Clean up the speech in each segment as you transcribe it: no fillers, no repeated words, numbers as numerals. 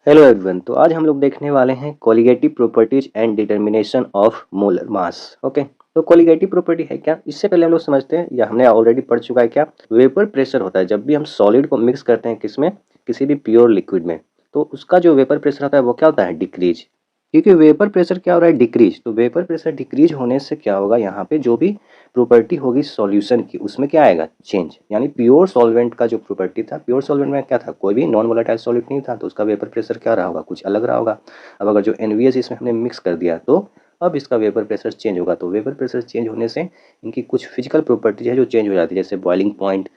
Hello everyone. तो आज हम लोग देखने वाले हैं colligative properties and determination of molar mass. Okay, तो कोलिगेटिव प्रॉपर्टी है क्या, इससे पहले हम लोग समझते हैं या हमने ऑलरेडी पढ़ चुका है क्या। वेपर प्रेशर होता है जब भी हम सॉलिड को मिक्स करते हैं किसमें, किसी भी प्योर लिक्विड में, तो उसका जो वेपर प्रेशर होता है वो क्या होता है, डिक्रीज। क्योंकि वेपर प्रेशर क्या हो रहा है, डिक्रीज। तो वेपर प्रेशर डिक्रीज होने से क्या होगा, यहाँ पे जो भी प्रॉपर्टी होगी सॉल्यूशन की उसमें क्या आएगा, चेंज। यानी प्योर सॉल्वेंट का जो प्रॉपर्टी था, प्योर सॉल्वेंट में क्या था, कोई भी नॉन वोलेटाइल सॉल्यूट नहीं था, तो उसका वेपर प्रेशर क्या रहा होगा, कुछ अलग रहा होगा। अब अगर जो एनवीएस इसमें हमने मिक्स कर दिया तो अब इसका वेपर प्रेशर चेंज होगा। तो वेपर प्रेशर चेंज होने से इनकी कुछ फिजिकल प्रॉपर्टीज है जो चेंज हो जाती है, जैसे बॉइलिंग पॉइंट,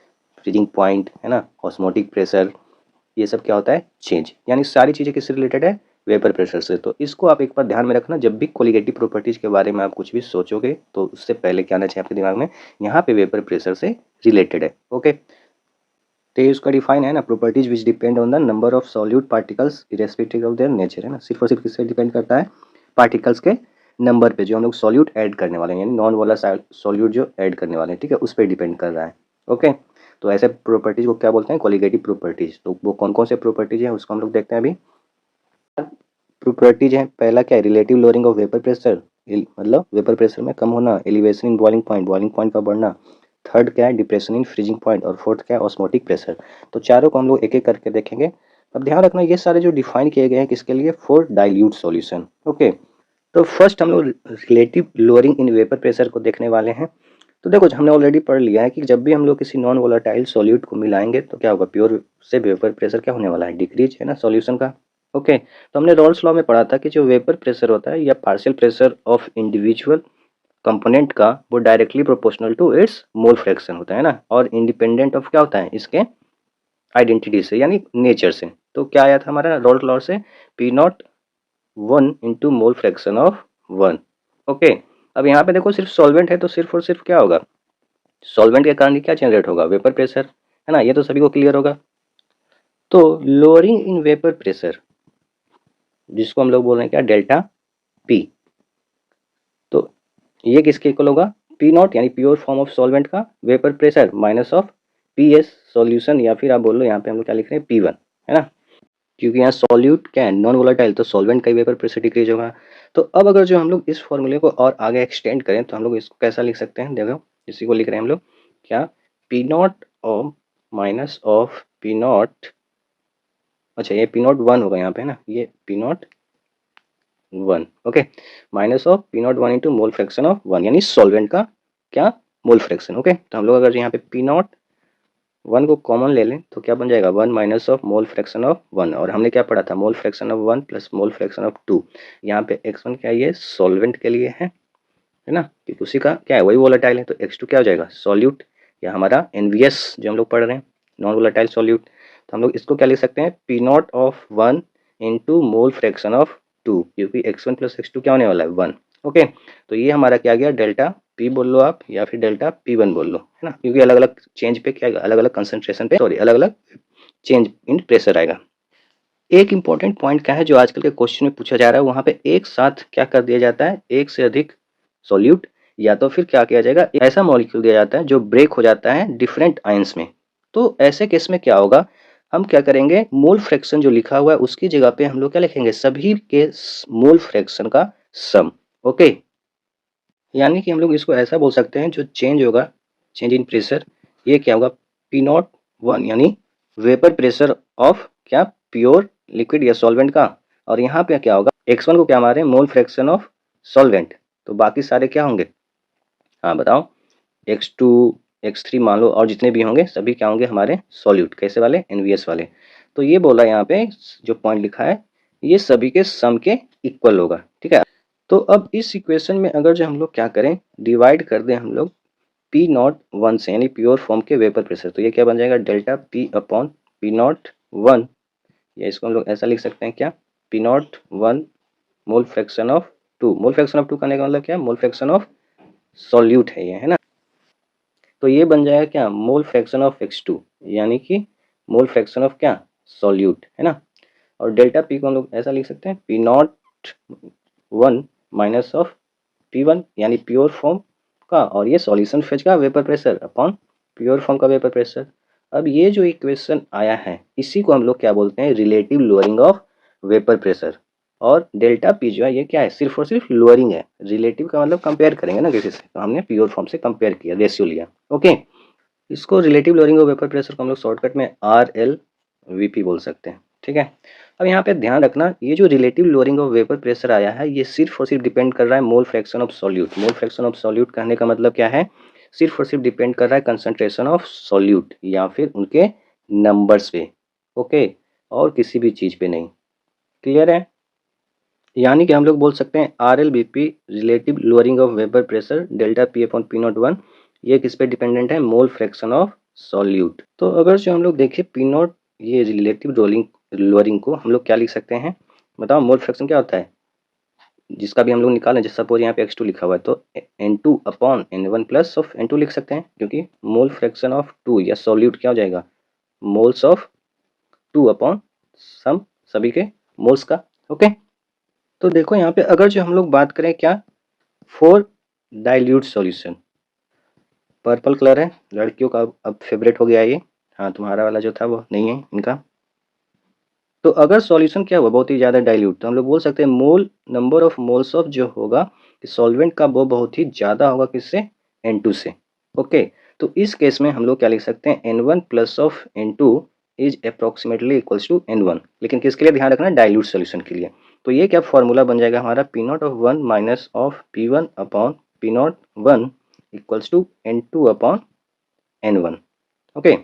फ्रीजिंग पॉइंट, है ना, ऑस्मोटिक प्रेशर, ये सब क्या होता है, चेंज। यानी सारी चीज़ें किससे रिलेटेड है, वेपर प्रेशर से। तो इसको आप एक बार ध्यान में रखना, जब भी कोलिगेटिव प्रॉपर्टीज के बारे में आप कुछ भी सोचोगे तो उससे पहले क्या आना चाहिए आपके दिमाग में, यहाँ पे वेपर प्रेशर से रिलेटेड है। ओके, तो ये उसका डिफाइन है ना, properties which depend on the number of solute particles irrespective of their nature, है ना, सिर्फ और सिर्फ किससे डिपेंड करता है, पार्टिकल्स के नंबर पे जो हम लोग सॉल्यूट ऐड करने वाले हैं, यानी नॉन वाला सॉल्यूट जो ऐड करने वाले हैं, ठीक है, उस पर डिपेंड कर रहा है। ओके, तो ऐसे प्रॉपर्टीज को क्या बोलते हैं, कोलिगेटिव प्रॉपर्टीज। तो वो कौन कौन से प्रॉपर्टीज है उसको हम लोग देखते हैं अभी। प्रॉपर्टीज है, पहला क्या है, relative lowering of vapour pressure, मतलब वेपर प्रेशर में कम होना, एलिवेशन इन बॉइलिंग पॉइंट का बढ़ना। थर्ड क्या है, डिप्रेशन इन फ्रीजिंग पॉइंट, और फोर्थ क्या है, ऑस्मोटिक प्रेशर। तो चारों को हम लोग एक एक करके देखेंगे। अब ध्यान रखना ये सारे जो डिफाइन किए गए हैं किसके लिए, फॉर डाइल्यूट सॉल्यूशन। ओके, तो फर्स्ट हम लोग relative lowering in vapour pressure को देखने वाले हैं। तो देखो हमने ऑलरेडी पढ़ लिया है कि जब भी हम लोग किसी नॉन वोलेटाइल सॉल्यूट को मिलाएंगे तो क्या होगा, प्योर से वेपर प्रेशर क्या होने वाला है, डिक्रीज, है ना, सॉल्यूशन का। ओके, तो हमने रॉल्स लॉ में पढ़ा था कि जो वेपर प्रेशर होता है या partial pressure of individual component का, वो directly proportional to its mole fraction होता है ना, और इंडिपेंडेंट ऑफ क्या होता है, इसके आइडेंटिटी से, यानी नेचर से। तो क्या आया था हमारा रॉल्स लॉ से, P not 1 mole fraction of 1। Okay, अब यहाँ पे देखो सिर्फ सॉल्वेंट है तो सिर्फ और सिर्फ क्या होगा, सॉल्वेंट के कारण ही क्या जनरेट होगा, वेपर प्रेशर, है ना, ये तो सभी को क्लियर होगा। तो लोअरिंग इन वेपर प्रेशर, जिसको हम लोग बोल रहे हैं क्या, डेल्टा पी, तो ये किसके इक्वल होगा, पी नॉट यानी प्योर फॉर्म ऑफ सॉल्वेंट का vapour pressure minus of P S solution, या फिर आप बोल लो यहाँ पे हम लोग क्या लिख रहे हैं, P1, है ना, क्योंकि यहाँ सॉल्यूट क्या है, नॉन वोलेटाइल, तो सॉल्वेंट का वेपर प्रेशर डिक्रीज होगा। तो अब अगर जो हम लोग इस फॉर्मूले को और आगे एक्सटेंड करें तो हम लोग इसको कैसा लिख सकते हैं, देखो इसी को लिख रहे हैं हम लोग क्या, P naught of minus of P not, अच्छा ये पी नॉट वन होगा यहाँ पे, है ना, ये P naught one. Okay, minus of P naught one into mole fraction of one, यानी सॉल्वेंट का क्या, मोल फ्रैक्शन। ओके, तो हम लोग अगर यहाँ पे पी नॉट वन को कॉमन ले लें तो क्या बन जाएगा, one minus of mole fraction of one, और हमने क्या पढ़ा था, mole fraction of one plus mole fraction of two. यहाँ पे x1 क्या है, ये सॉल्वेंट के लिए है ना, क्योंकि उसी का क्या है, वही वोलेटाइल है, तो x2 क्या हो जाएगा, सॉल्यूट, या हमारा एनवीएस जो हम लोग पढ़ रहे हैं, नॉन वोलेटाइल सॉल्यूट। तो हम लोग इसको क्या लिख सकते हैं, P naught of one into mole fraction of two, क्योंकि x1 प्लस x2 क्या होने वाला है, वन। ओके, तो ये हमारा क्या गया, डेल्टा पी बोल लो आप या फिर डेल्टा P1 बोल लो, है ना, क्योंकि अलग अलग चेंज पे क्या, अलग अलग कंसंट्रेशन पे, सॉरी, अलग अलग चेंज इन प्रेशर आएगा। एक इंपॉर्टेंट पॉइंट क्या है जो आजकल के क्वेश्चन में पूछा जा रहा है, वहां पे एक साथ क्या कर दिया जाता है, एक से अधिक सॉल्यूट, या तो फिर क्या किया जाएगा, ऐसा मॉलिक्यूल दिया जाता है जो ब्रेक हो जाता है डिफरेंट आयंस में। तो ऐसे केस में क्या होगा, हम क्या करेंगे, मोल फ्रैक्शन जो लिखा हुआ है उसकी जगह पे हम लोग क्या लिखेंगे, सभी के मोल फ्रैक्शन का सम। ओके, यानी कि हम लोग इसको ऐसा बोल सकते हैं, जो चेंज होगा, चेंज इन प्रेशर, ये क्या होगा, पी नॉट वन, यानी वेपर प्रेशर ऑफ क्या, प्योर लिक्विड या सॉल्वेंट का, और यहाँ पे क्या होगा, x1 को क्या हमारे मोल फ्रैक्शन ऑफ सॉल्वेंट, तो बाकी सारे क्या होंगे, हाँ बताओ, x2 x3 मान लो, और जितने भी होंगे सभी क्या होंगे, हमारे सॉल्यूट, कैसे वाले, एनवीएस वाले। तो ये बोला यहाँ पे जो पॉइंट लिखा है, ये सभी के सम के इक्वल होगा, ठीक है। तो अब इस इक्वेशन में अगर जो हम लोग क्या करें, डिवाइड कर दें हम लोग पी नॉट वन से, यानी प्योर फॉर्म के वेपर प्रेशर, तो ये क्या बन जाएगा, delta P upon P naught one, या इसको हम लोग ऐसा लिख सकते हैं क्या, P naught one mole fraction of two, mole fraction of two करने का मतलब क्या, मोल फ्रैक्शन ऑफ सॉल्यूट है ये, है ना। तो ये बन जाएगा क्या, मोल फ्रैक्शन ऑफ x2, यानी कि मोल फ्रैक्शन ऑफ क्या, सॉल्यूट, है ना। और डेल्टा पी को हम लोग ऐसा लिख सकते हैं, P naught one minus of P1, यानी प्योर फॉर्म का, और ये सॉल्यूशन फेज का vapour pressure upon pure form का वेपर प्रेशर। अब ये जो इक्वेशन आया है इसी को हम लोग क्या बोलते हैं, relative lowering of vapour pressure, और डेल्टा पी जो है ये क्या है, सिर्फ और सिर्फ लोअरिंग है। रिलेटिव का मतलब कंपेयर करेंगे ना किसी से, तो हमने प्योर फॉर्म से कंपेयर किया, रेशियो लिया। ओके, इसको relative lowering of vapour pressure को हम लोग शॉर्टकट में RLVP बोल सकते हैं। ठीक है, अब यहाँ पे ध्यान रखना, ये जो relative lowering of vapour pressure आया है ये सिर्फ और सिर्फ डिपेंड कर रहा है मोल fraction of solute. Mole fraction of solute कहने का मतलब क्या है, सिर्फ और सिर्फ डिपेंड कर रहा है कंसंट्रेशन ऑफ सॉल्यूट या फिर उनके नंबर्स पे। ओके, और किसी भी चीज़ पे नहीं। क्लियर है, यानी कि हम लोग बोल सकते हैं RLBP relative lowering of vapour pressure delta P upon P naught 1, ये किस पे डिपेंडेंट है, मोल फ्रैक्शन ऑफ सॉल्यूट। तो अगर जो हम लोग देखें P नॉट, ये रिलेटिव रोलिंग लोअरिंग को हम लोग क्या लिख सकते हैं, बताओ मोल फ्रैक्शन क्या होता है, जिसका भी हम लोग निकालें, जैसे सपोज यहाँ पे x2 लिखा हुआ है तो N2 upon N1 plus of N2 लिख सकते हैं, क्योंकि मोल फ्रैक्शन ऑफ 2 या सॉल्यूट क्या हो जाएगा, मोल्स ऑफ 2 अपॉन सम सभी के मोल्स का। ओके, तो देखो यहाँ पे अगर जो हम लोग बात करें क्या, for dilute solution, purple colour है, लड़कियों का अब फेवरेट हो गया है ये। हाँ, तुम्हारा वाला जो था वो नहीं है इनका। तो अगर सॉल्यूशन क्या हुआ, बहुत ही ज़्यादा डाइल्यूट, तो हम लोग बोल सकते हैं मोल नंबर ऑफ मोल्स ऑफ जो होगा कि सॉल्वेंट का वो बहुत ही ज़्यादा होगा किससे, N2 से। ओके, तो इस केस में हम लोग क्या लिख सकते हैं, N1 plus of N2 is approximately equals to N1, लेकिन किसके लिए ध्यान रखना, डाइल्यूट सॉल्यूशन के लिए। तो ये क्या फॉर्मूला बन जाएगा हमारा, P naught of 1 minus of P1 upon P naught 1 equals to N2 upon N1। Okay,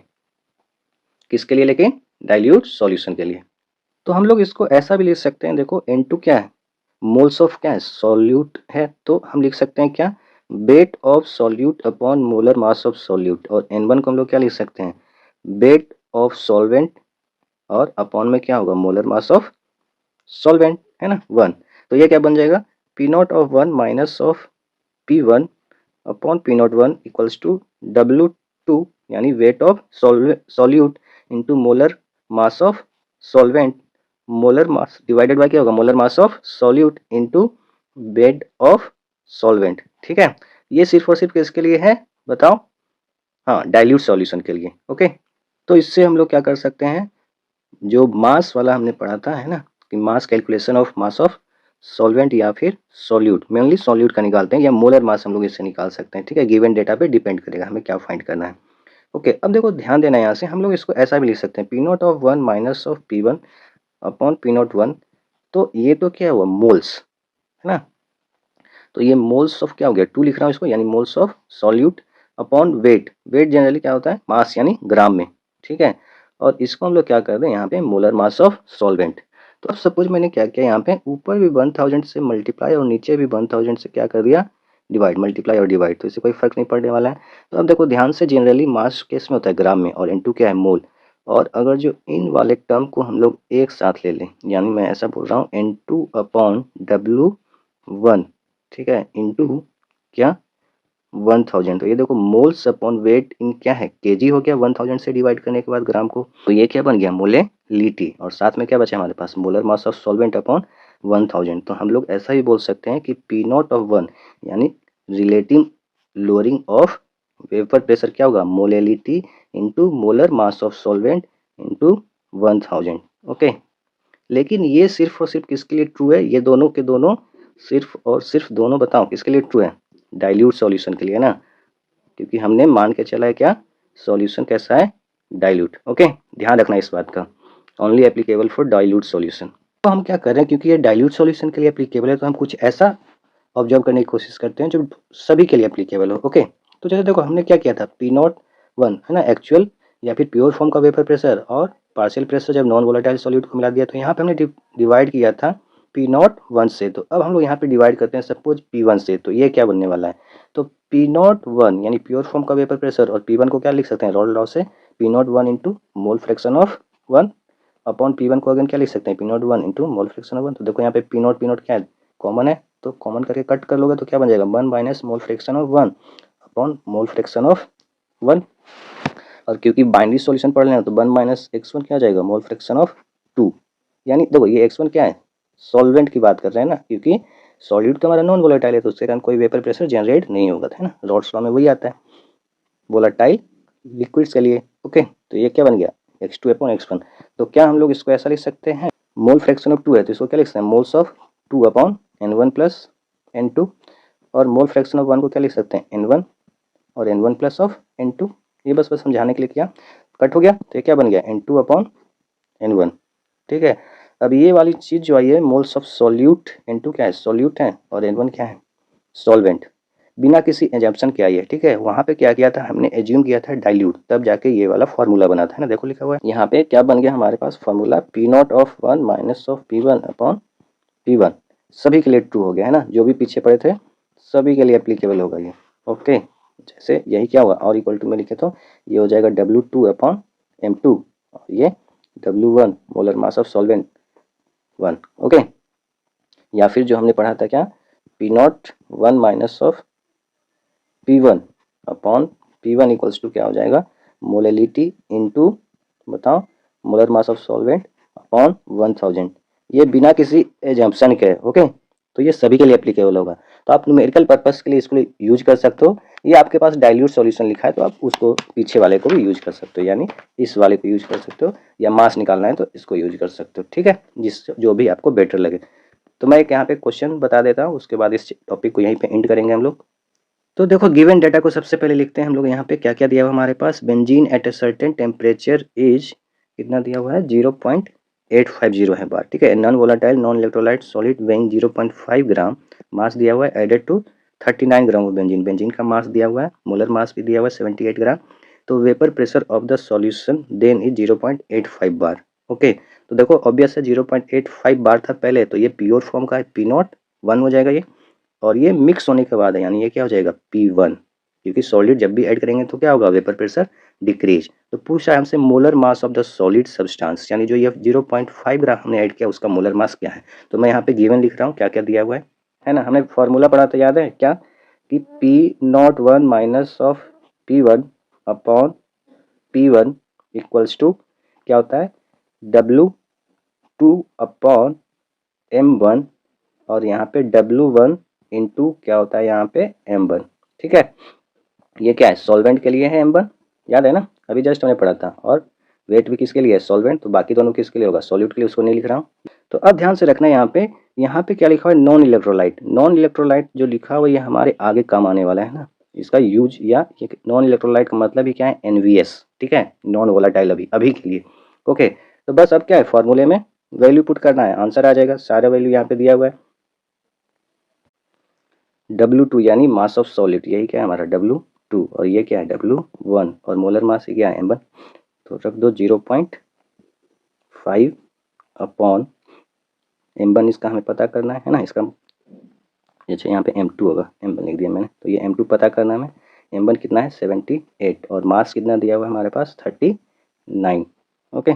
किसके लिए, लेकिन डाइल्यूट सॉल्यूशन के लिए। तो हम लोग इसको ऐसा भी लिख सकते हैं, देखो N2 क्या है, मोल्स ऑफ क्या है, सॉल्यूट है, तो हम लिख सकते हैं क्या, wait of solute upon molar mass of solute, और N1 को हम लोग क्या लिख सकते हैं, वेट ऑफ सॉल्वेंट, और अपॉन में क्या होगा, मोलर मास ऑफ सॉल्वेंट, है ना, 1। तो ये क्या बन जाएगा, P naught of 1 minus of P1 upon P naught 1 equals to W2, यानी weight of solute into molar mass of solvent, molar mass divided by क्या होगा, molar mass of solute into bed of solvent. ठीक है, ये सिर्फ और सिर्फ किसके लिए है, बताओ, हाँ, डाइल्यूट सॉल्यूशन के लिए। ओके, तो इससे हम लोग क्या कर सकते हैं, जो मास वाला हमने पढ़ा था, है ना, कि mass calculation of mass of solvent या फिर सॉल्यूट, मेनली सॉल्यूट का निकालते हैं, या मोलर मास हम लोग इससे निकाल सकते हैं। ठीक है, गिवन डेटा पे डिपेंड करेगा हमें क्या फाइंड करना है। ओके, अब देखो ध्यान देना, यहाँ से हम लोग इसको ऐसा भी लिख सकते हैं, P naught of 1 minus of P1 upon P naught 1, तो ये तो क्या हुआ, मोल्स, है ना, तो ये मोल्स ऑफ क्या हो गया, 2 लिख रहा हूँ इसको, यानी moles of solute upon weight, weight generally क्या होता है, मास यानी ग्राम में। ठीक है, और इसको हम लोग क्या कर रहे हैं यहाँ पे, मोलर मास ऑफ सॉल्वेंट। तो अब सपोज मैंने क्या किया, यहाँ पे ऊपर भी 1000 से मल्टीप्लाई और नीचे भी 1000 से क्या कर दिया, डिवाइड, मल्टीप्लाई और डिवाइड, तो इससे कोई फर्क नहीं पड़ने वाला है। तो अब देखो ध्यान से, जनरली मास केस में होता है ग्राम में, और N2 क्या है, मोल, और अगर जो इन वाले टर्म को हम लोग एक साथ ले लें, यानी मैं ऐसा बोल रहा हूँ N2 अपॉन W1, ठीक है, इंटू क्या, 1000, तो ये देखो मोल्स अपॉन वेट इन क्या है, केजी हो गया 1000 से डिवाइड करने के बाद ग्राम को, तो ये क्या बन गया, मोले लीटी, और साथ में क्या बचा हमारे पास, molar mass of solvent upon 1000। तो हम लोग ऐसा ही बोल सकते हैं कि P नॉट ऑफ 1, यानी relative lowering of vapour pressure क्या होगा, molality into molar mass of solvent into 1000। Okay, लेकिन ये सिर्फ और सिर्फ किसके लिए ट्रू है, ये दोनों के दोनों सिर्फ और सिर्फ दोनों, बताओ किसके लिए ट्रू है, डाइल्यूट सॉल्यूशन के लिए ना, क्योंकि हमने मान के चला है क्या, सॉल्यूशन कैसा है, डाइल्यूट। ओके, ध्यान रखना इस बात का, only applicable for dilute solution. तो हम क्या कर रहे हैं, क्योंकि ये डाइल्यूट सॉल्यूशन के लिए एप्लीकेबल है, तो हम कुछ ऐसा ऑब्जर्व करने की कोशिश करते हैं जो सभी के लिए एप्लीकेबल हो। ओके, तो जैसे देखो हमने क्या किया था, P01 है ना, एक्चुअल या फिर प्योर फॉर्म का वेपर प्रेशर और पार्शियल प्रेशर जब नॉन वोलेटाइल सॉल्यूट को मिला दिया, तो यहाँ पे हमने डिवाइड किया था P01 से, तो अब हम लोग यहाँ पे डिवाइड करते हैं सपोज P1 से, तो ये क्या बनने वाला है, तो P01 यानी प्योर फॉर्म का वेपर प्रेशर, और P1 को क्या लिख सकते हैं, रॉल्ड लॉ से P01 into mole fraction of 1 upon P1 को अगेन क्या लिख सकते हैं, P01 into mole fraction of 1। तो देखो यहाँ पे P नॉट क्या है, कॉमन है, तो कॉमन करके कट कर लोगे तो क्या बन जाएगा, 1 minus mole fraction of 1 upon mole fraction of 1, और क्योंकि बाइनरी सॉल्यूशन पढ़ लेना तो 1 माइनस x1 क्या हो जाएगा, मोल फ्रैक्शन ऑफ 2, यानी देखो ये x1 क्या है, सॉल्वेंट की बात कर रहे हैं ना, क्योंकि सॉल्यूट तो हमारा नॉन वोलेटाइल है, तो उसके कारण कोई वेपर प्रेशर जनरेट नहीं होगा, है ना, रॉल्स लॉ में वही आता है वोलेटाइल लिक्विड्स के लिए। ओके, तो ये क्या बन गया, x2 अपॉन x1। तो क्या हम लोग इसको ऐसा लिख सकते हैं, मोल फ्रैक्शन ऑफ 2 है तो इसको क्या लिख सकते हैं, moles of 2 upon N1 plus N2। और मोल फ्रैक्शन ऑफ 1 को क्या लिख सकते हैं, N1 और N1 प्लस ऑफ N2। ये बस समझाने के लिए किया, कट हो गया तो ये क्या बन गया, N2 अपॉन N1। ठीक है, अब ये वाली चीज़ जो आई है मोल्स ऑफ सॉल्यूट, N2 क्या है, सॉल्यूट है, और N1 क्या है, सॉल्वेंट, बिना किसी एजम्पशन के आई है। ठीक है, वहाँ पे क्या किया था हमने, एज्यूम किया था डाइल्यूट, तब जाके ये वाला फॉर्मूला बना था, है ना। देखो लिखा हुआ है यहाँ पे क्या बन गया हमारे पास formula, P0 of 1 minus of P1 upon P1। सभी के लिए ट्रू हो गया है ना, जो भी पीछे पड़े थे सभी के लिए एप्लीकेबल होगा ये। ओके, जैसे यही क्या हुआ, और इक्वल टू में लिखे तो ये हो जाएगा W2 अपॉन M2 और ये W1 molar mass of solvent 1। Okay, या फिर जो हमने पढ़ा था क्या, P0 1 minus of P1 upon P1 equals to क्या हो जाएगा, मोलैलिटी इनटू, बताओ, molar mass of solvent upon 1000। ये बिना किसी एजम्पशन के। ओके, तो ये सभी के लिए एप्लीकेबल होगा। तो आप न्यूमेरिकल पर्पस के लिए इसको यूज कर सकते हो। ये आपके पास डाइल्यूट सॉल्यूशन लिखा है तो आप उसको पीछे वाले को भी यूज कर सकते हो, यानी इस वाले को यूज कर सकते हो, या मास निकालना है तो इसको यूज कर सकते हो। ठीक है, जिस जो भी आपको बेटर लगे। तो मैं एक यहाँ पे क्वेश्चन बता देता हूँ, उसके बाद इस टॉपिक को यहीं पे एंड करेंगे हम लोग। तो देखो गिवन डाटा को सबसे पहले लिखते हैं हम लोग। यहाँ पे क्या क्या दिया हुआ हमारे पास, benzene at a certain temperature is, कितना दिया हुआ है, 0.850 है बार। ठीक है, non volatile non electrolyte solid weighing 0.5 gram, mass दिया हुआ है added to 39 gram of benzene. Benzene का मास दिया हुआ है, मोलर मास भी दिया हुआ है 78 ग्राम। तो vapour pressure of the solution then is 0.85 bar. Okay, तो देखो ऑब्वियस है 0.85 बार था पहले, तो ये प्योर फॉर्म का है, P0 1 हो जाएगा ये, और ये मिक्स होने के बाद है, यानी ये क्या हो जाएगा, P1, क्योंकि सॉलिड जब भी ऐड करेंगे तो क्या होगा, वेपर प्रेशर डिक्रीज। तो पूछा है हमसे molar mass of the solid substance, यानी जो ये 0.5 ग्राम हमने ऐड किया उसका मोलर मास क्या है। तो मैं यहाँ पे गिवन लिख रहा हूँ क्या क्या दिया हुआ है ना। हमने फॉर्मूला पढ़ा था, याद है क्या, कि P01 minus of P1 upon P1 equals to क्या होता है, W2 अपॉन M1, और यहाँ पे W1 इंटू क्या होता है यहाँ पे M1। ठीक है, ये क्या है, सॉल्वेंट के लिए है M1, याद है ना, अभी जस्ट हमने पढ़ा था। और वेट भी किसके लिए है, सॉल्वेंट, तो बाकी दोनों किसके लिए होगा, सॉल्यूट के लिए, उसको नहीं लिख रहा हूँ। तो अब ध्यान से रखना यहाँ पे क्या लिखा हुआ है, नॉन इलेक्ट्रोलाइट। नॉन इलेक्ट्रोलाइट जो लिखा हुआ है ये हमारे आगे काम आने वाला है ना, इसका यूज, या नॉन इलेक्ट्रोलाइट का मतलब ही क्या है, NVS। ठीक है, नॉन वोलाटाइल, अभी अभी के लिए। ओके, तो बस अब क्या है, फॉर्मूले में वैल्यू पुट करना है, आंसर आ जाएगा, सारा वैल्यू यहाँ पे दिया हुआ है। W2 यानी मास ऑफ सॉलिड, यही क्या है हमारा W2, और ये क्या है W1, और मोलर मास क्या है M1। तो रख दो 0.5 अपॉन M1, इसका हमें पता करना है ना, इसका अच्छा यहाँ पे M2 होगा, M1 लिख दिया मैंने, तो ये M2 पता करना है हमें। M1 कितना है 78, और मास कितना दिया हुआ है हमारे पास 39। ओके,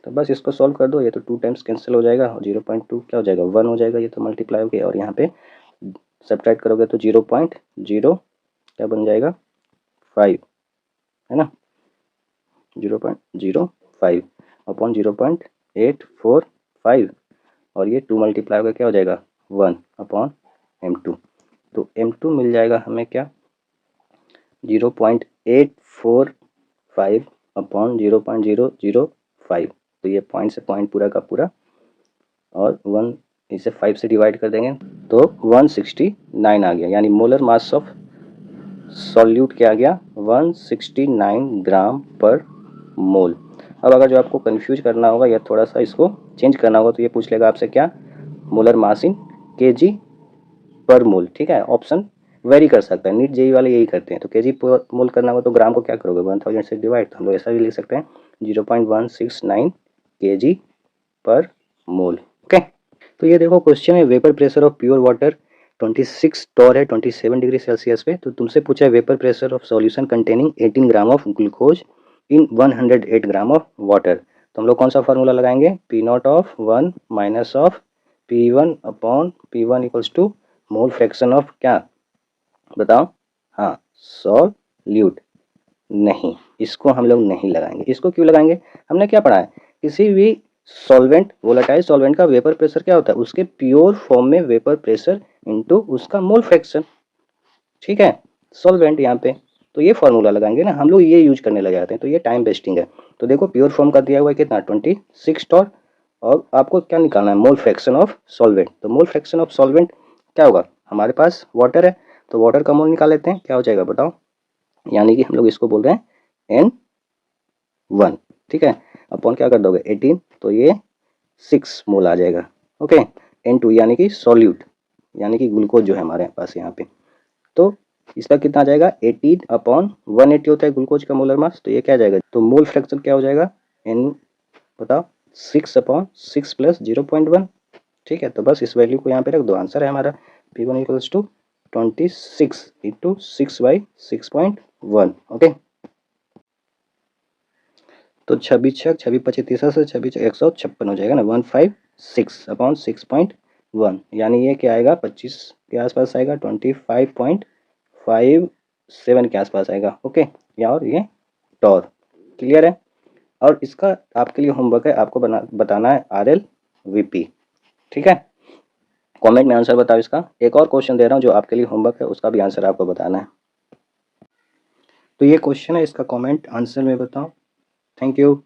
तो बस इसको सॉल्व कर दो, ये तो 2 टाइम्स कैंसिल हो जाएगा, और 0.2 क्या हो जाएगा, 1 हो जाएगा, ये तो मल्टीप्लाई हो गया, और यहाँ पे सब्ट्रैक्ट करोगे तो 0.0 क्या बन जाएगा 5, है ना, 0.05 अपॉन 0.845, और ये 2 मल्टीप्लाई होकर क्या हो जाएगा 1 अपॉन M2। तो M2 मिल जाएगा हमें क्या, 0.845 अपॉन 0.005। तो ये पॉइंट से पॉइंट पूरा का पूरा, और 1 इसे 5 से डिवाइड कर देंगे तो 169 आ गया, यानी मोलर मास ऑफ सॉल्यूट क्या आ गया, 169 ग्राम पर मोल। अब अगर जो आपको कंफ्यूज करना होगा या थोड़ा सा इसको चेंज करना होगा तो ये पूछ लेगा आपसे क्या, मोलर मास इन kg पर मोल। ठीक है, ऑप्शन वेरी कर सकता है, नीट जेई वाले यही करते हैं। तो kg पर मोल करना होगा तो ग्राम को क्या करोगे 1000 से डिवाइड, तो हम लोग ऐसा भी लिख सकते हैं 0.169 kg पर मोल। ओके, तो ये देखो क्वेश्चन है, vapour pressure of pure water 26 torr है 27 डिग्री सेल्सियस पे। तो तुमसे पूछा है vapour pressure of solution containing 18 gram of glucose in 108 gram of water. तो हम लोग कौन सा फार्मूला लगाएंगे, P0 of 1 minus of P1 upon P1 equals to mole fraction of क्या, बताओ, हाँ, सॉल्यूट। नहीं, इसको हम लोग नहीं लगाएंगे। इसको क्यों लगाएंगे, हमने क्या पढ़ा है, किसी भी सॉल्वेंट, वोलेटाइल सॉल्वेंट का वेपर प्रेशर क्या होता है, उसके प्योर फॉर्म में वेपर प्रेशर इनटू उसका मोल फ्रैक्शन। ठीक है, सॉल्वेंट यहाँ पे, तो ये फॉर्मूला लगाएंगे ना हम लोग, ये यूज करने लग जाते हैं, तो ये टाइम वेस्टिंग है। तो देखो प्योर फॉर्म का दिया हुआ है कितना 26 टॉर, और आपको क्या निकालना है, मोल फ्रैक्शन ऑफ सॉल्वेंट। तो मोल फ्रैक्शन ऑफ सॉल्वेंट क्या होगा, हमारे पास वाटर है तो वाटर का मोल निकाल लेते हैं, क्या हो जाएगा बताओ, यानी कि हम लोग इसको बोल रहे हैं N1, ठीक है। अपॉन क्या कर दोगे 18, तो ये 6 मोल आ जाएगा। ओके, N2 यानी कि सॉल्यूट, यानी कि ग्लूकोज जो है हमारे पास यहाँ पे, तो इसका कितना आ जाएगा 18/180 होता है ग्लूकोज का मोलर मास, तो ये क्या आ जाएगा, तो मोल फ्रैक्शन क्या हो जाएगा N, बताओ 6/6 प्लस 0.1, ठीक है। तो बस इस वैल्यू को यहाँ पे रख दो, आंसर है हमारा P1 equals to 26 into 6/6.1। Okay, तो 26×6 से 156 हो जाएगा ना, 156/6.1, यानी ये क्या आएगा 25 के आसपास आएगा, 25.57 के आसपास आएगा। ओके, या और ये टॉर, क्लियर है। और इसका आपके लिए होमवर्क है, आपको बताना है RLVP, ठीक है। कमेंट में आंसर बताओ इसका। एक और क्वेश्चन दे रहा हूँ जो आपके लिए होमवर्क है, उसका भी आंसर आपको बताना है। तो ये क्वेश्चन है, इसका कमेंट आंसर में बताओ। Thank you.